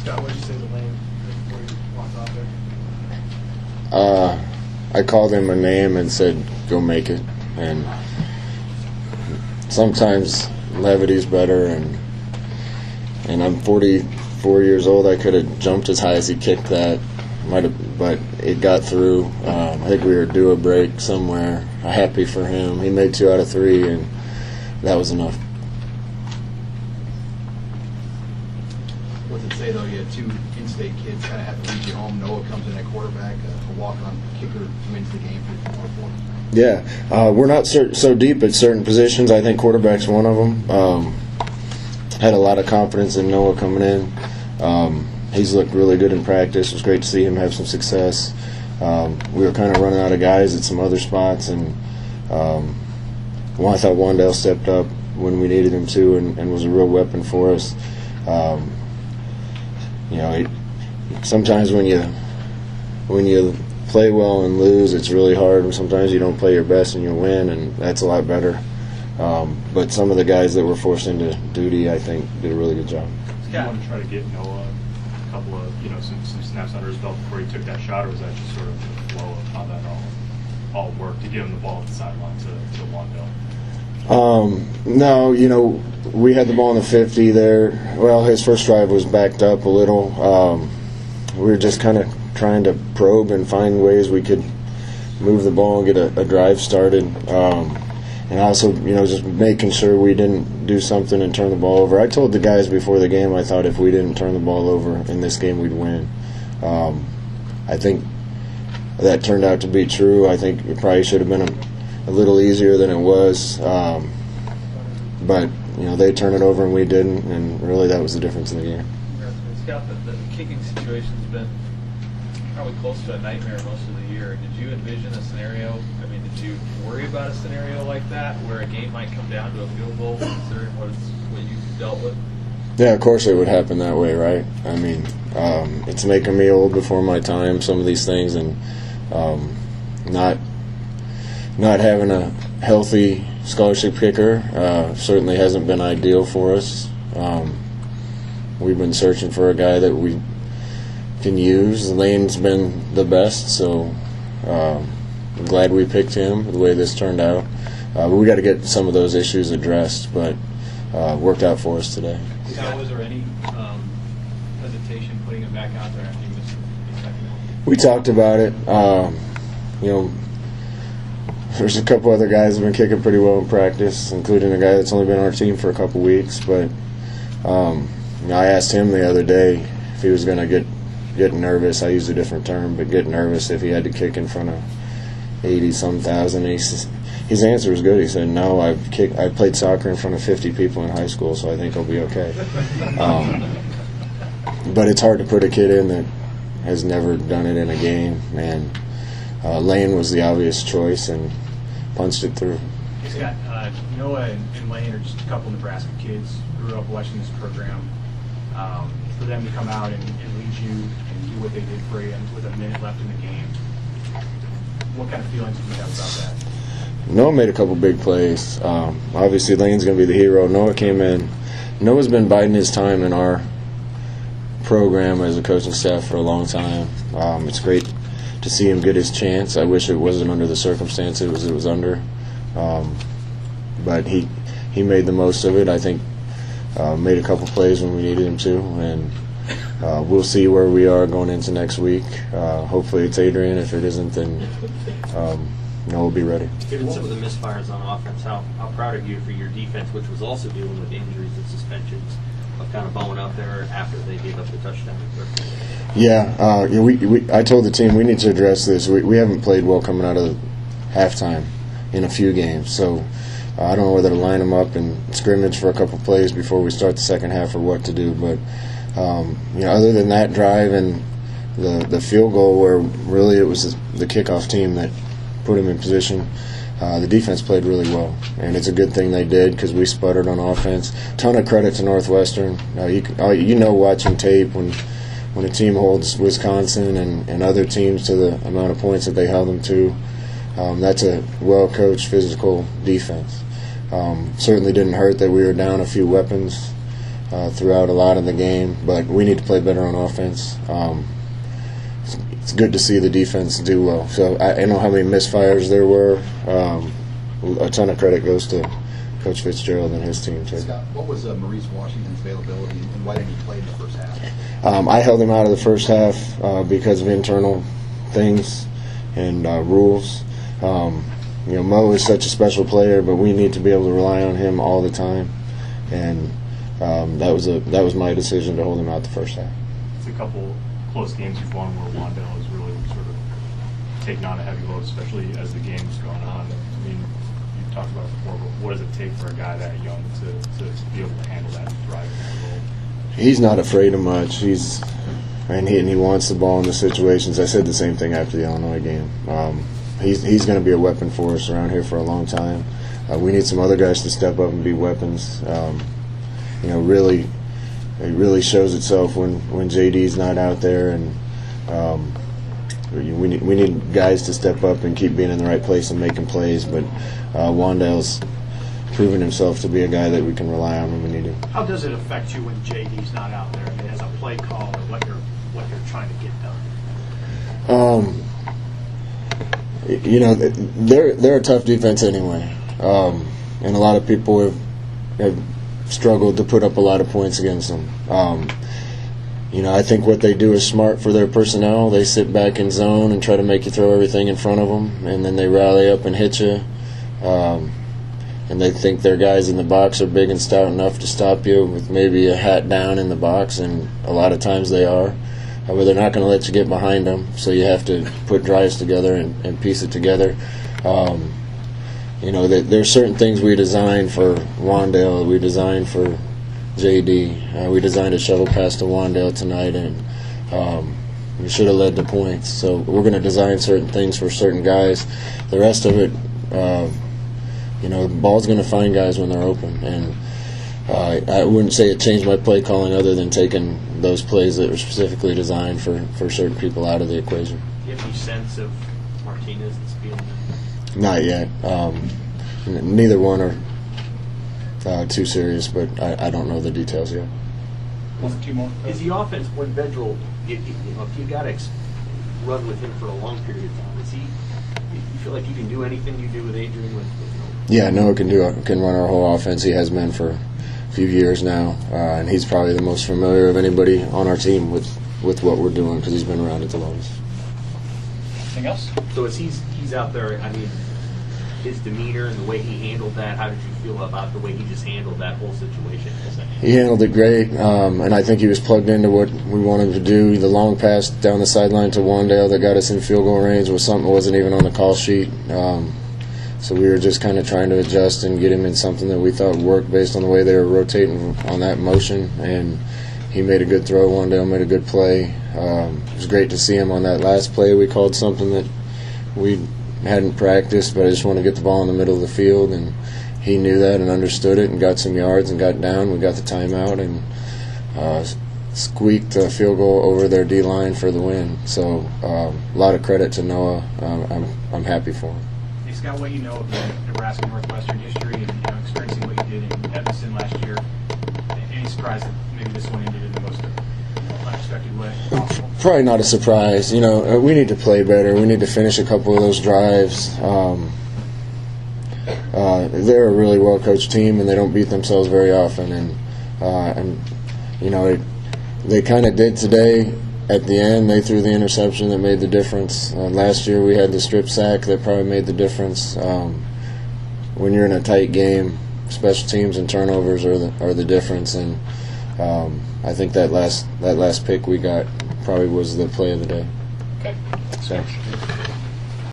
Scott, what did you say to Lane before you walked off there? I called him a name and said, "Go make it." And sometimes levity's better, and I'm 44 years old. I could have jumped as high as he kicked that, but it got through. I think we were due a break somewhere. Happy for him. He made 2 out of 3, and that was enough. What's it say, though? You had 2 in-state kids kind of have to lead you home. Noah comes in at quarterback, a walk-on kicker wins the game for you. Yeah, we're not so deep at certain positions. I think quarterback's one of them. Had a lot of confidence in Noah coming in. He's looked really good in practice. It was great to see him have some success. We were kind of running out of guys at some other spots, and I thought Wandale stepped up when we needed him to, and was a real weapon for us. Sometimes when you play well and lose, it's really hard, and sometimes you don't play your best and you win, and that's a lot better. But some of the guys that were forced into duty, I think, did a really good job. Did you want to try to get Noah a couple of, some snaps under his belt before he took that shot, or was that just sort of the flow of how that all worked to give him the ball at the sideline to Wandale? No, we had the ball in the 50 there. Well, his first drive was backed up a little. We were just kind of trying to probe and find ways we could move the ball and get a drive started. And also, just making sure we didn't do something and turn the ball over. I told the guys before the game I thought if we didn't turn the ball over in this game, we'd win. I think that turned out to be true. I think it probably should have been a little easier than it was. But, they turned it over and we didn't, and really that was the difference in the game. Scott, the kicking situation's been probably close to a nightmare most of the year. Did you envision a scenario? Did you worry about a scenario like that where a game might come down to a field goal, considering what you dealt with? Yeah, of course it would happen that way, right? It's making me old before my time, some of these things, and not having a healthy scholarship kicker certainly hasn't been ideal for us. We've been searching for a guy that we can use. Lane's been the best, so I'm glad we picked him the way this turned out. But we got to get some of those issues addressed, but worked out for us today. Scott, was there any hesitation putting him back out there after you missed the second one? We talked about it. There's a couple other guys that have been kicking pretty well in practice, including a guy that's only been on our team for a couple weeks. But I asked him the other day if he was going to get nervous. I used a different term, but get nervous if he had to kick in front of 80-some thousand. His answer was good. He said, "No, I played soccer in front of 50 people in high school, so I think I'll be okay." But it's hard to put a kid in that has never done it in a game. And Lane was the obvious choice and punched it through. Hey, Scott, Noah and Lane are just a couple Nebraska kids, grew up watching this program. For them to come out and lead you and do what they did for you with a minute left in the game, what kind of feelings do you have about that? Noah made a couple big plays. Obviously, Lane's going to be the hero. Noah came in. Noah's been biding his time in our program as a coaching staff for a long time. It's great to see him get his chance. I wish it wasn't under the circumstances it was under. But he made the most of it. I think made a couple plays when we needed him to, and we'll see where we are going into next week. Hopefully it's Adrian. If it isn't, then we'll be ready. Given some of the misfires on offense, how proud are you for your defense, which was also dealing with injuries and suspensions, of kind of bowing out there after they gave up the touchdown? Yeah, I told the team we need to address this. We haven't played well coming out of halftime in a few games, so I don't know whether to line them up and scrimmage for a couple plays before we start the second half or what to do. But other than that drive and the field goal, where really it was the kickoff team that put him in position, the defense played really well, and it's a good thing they did because we sputtered on offense. Ton of credit to Northwestern. Watching tape when a team holds Wisconsin and other teams to the amount of points that they held them to, that's a well-coached physical defense. Certainly didn't hurt that we were down a few weapons throughout a lot of the game, but we need to play better on offense. It's good to see the defense do well. So I know how many misfires there were. A ton of credit goes to Coach Fitzgerald and his team, too. Scott, what was Maurice Washington's availability, and why didn't he play in the first half? I held him out of the first half because of internal things and rules. Mo is such a special player, but we need to be able to rely on him all the time. And that was my decision to hold him out the first half. It's a couple close games you've won where Wandale has really sort of taken on a heavy load, especially as the game's gone on. I mean, you've talked about it before, but what does it take for a guy that young to be able to handle that and thrive in that role? He's not afraid of much. He wants the ball in the situations. I said the same thing after the Illinois game. He's going to be a weapon for us around here for a long time. We need some other guys to step up and be weapons. It really shows itself when JD's not out there, and we need guys to step up and keep being in the right place and making plays. But Wandale's proven himself to be a guy that we can rely on when we need him. How does it affect you when JD's not out there? I mean, as a play call or what you're trying to get done? They're a tough defense anyway, and a lot of people have struggled to put up a lot of points against them. I think what they do is smart for their personnel. They sit back in zone and try to make you throw everything in front of them, and then they rally up and hit you. And they think their guys in the box are big and stout enough to stop you with maybe a hat down in the box, and a lot of times they are. But they're not going to let you get behind them, so you have to put drives together and piece it together. There's certain things we designed for Wandale, we designed for JD. We designed a shovel pass to Wandale tonight, and we should have led the points. So we're going to design certain things for certain guys. The rest of it, the ball's going to find guys when they're open. And I wouldn't say it changed my play calling other than taking those plays that were specifically designed for certain people out of the equation. Do you have any sense of Martinez's feeling? Not yet. Neither one are too serious, but I don't know the details yet. One or two more. Is the offense, when Vedral, if you got to run with him for a long period of time, you feel like you can do anything you do with Adrian with Yeah, Noah can run our whole offense. He has been for a few years now, and he's probably the most familiar of anybody on our team with what we're doing because he's been around it the longest. Anything else? So as he's out there, I mean, his demeanor and the way he handled that, how did you feel about the way he just handled that whole situation? He handled it great, and I think he was plugged into what we wanted to do. The long pass down the sideline to Wandale that got us in field goal range was something that wasn't even on the call sheet. So we were just kind of trying to adjust and get him in something that we thought worked based on the way they were rotating on that motion. And he made a good throw. Wandale made a good play. It was great to see him on that last play. We called something that we hadn't practiced, but I just wanted to get the ball in the middle of the field. And he knew that and understood it and got some yards and got down. We got the timeout and squeaked a field goal over their D-line for the win. So a lot of credit to Noah. I'm happy for him. Hey, Scott, what you know of the Nebraska Northwestern history and experiencing what you did in Evanston last year, any surprise that maybe this one ended in the most unexpected way possible? Probably not a surprise. We need to play better. We need to finish a couple of those drives. They're a really well-coached team, and they don't beat themselves very often. They kind of did today. At the end, they threw the interception that made the difference. Last year, we had the strip sack that probably made the difference. When you're in a tight game, special teams and turnovers are the difference. And I think that last pick we got probably was the play of the day. Okay. So.